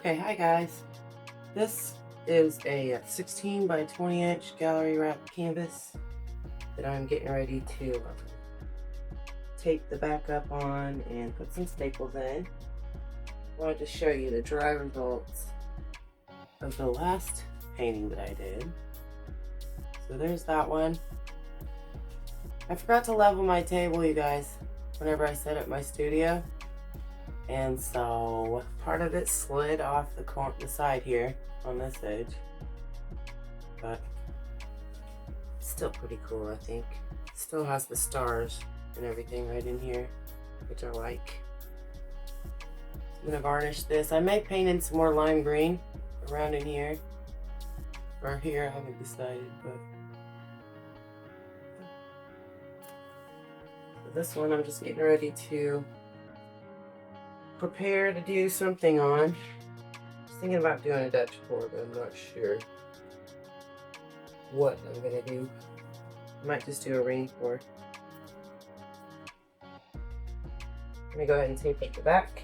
Okay, hi guys. This is a 16 by 20 inch gallery wrap canvas that I'm getting ready to tape the back up on and put some staples in. I wanted to show you the dry results of the last painting that I did. So there's that one. I forgot to level my table, you guys, whenever I set up my studio. And so part of it slid off the side here on this edge, but it's still pretty cool, I think. Still has the stars and everything right in here, which I like. I'm gonna varnish this. I may paint in some more lime green around in here or here, I haven't decided, but for this one I'm just getting ready to prepare to do something on. I was thinking about doing a Dutch pour, but I'm not sure what I'm gonna do. I might just do a rain pour. I'm gonna go ahead and tape up the back.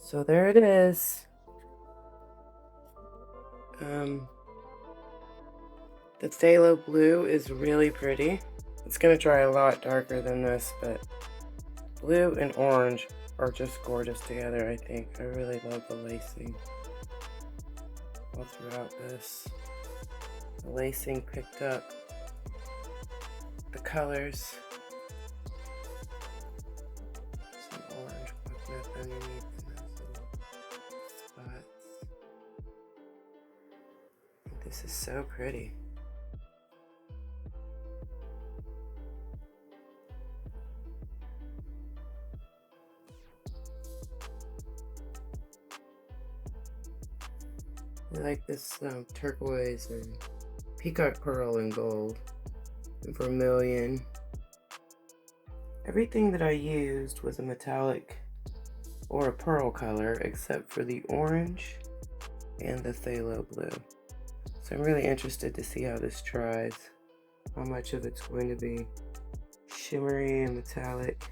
So there it is. The phthalo blue is really pretty. It's gonna dry a lot darker than this, but blue and orange are just gorgeous together, I think. I really love the lacing all throughout this. The lacing picked up the colors. Some orange popping up underneath in those little spots. This is so pretty. I like this turquoise and peacock pearl and gold and vermilion. Everything that I used was a metallic or a pearl color except for the orange and the phthalo blue. So I'm really interested to see how this dries, how much of it's going to be shimmery and metallic.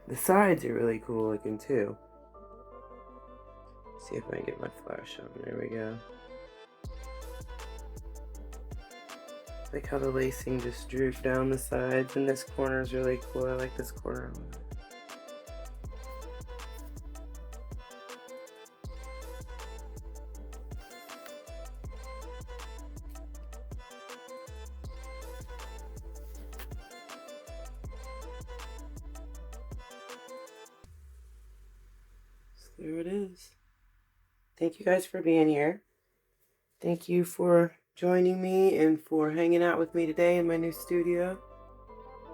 The sides are really cool looking too. See if I can get my flash on. There we go. Like how the lacing just drooped down the sides, and this corner is really cool. I like this corner a lot. there it is. Thank you guys for being here. Thank you for joining me and for hanging out with me today in my new studio.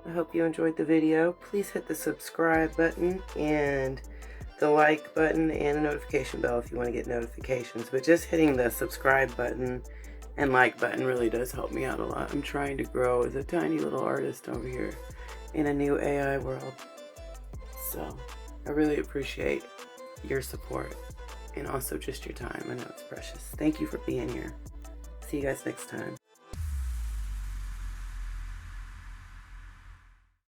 I hope you enjoyed the video. Please hit the subscribe button and the like button and the notification bell if you want to get notifications. But just hitting the subscribe button and like button really does help me out a lot. I'm trying to grow as a tiny little artist over here in a new AI world. So I really appreciate your support and also just your time. I know it's precious. Thank you for being here. See you guys next time.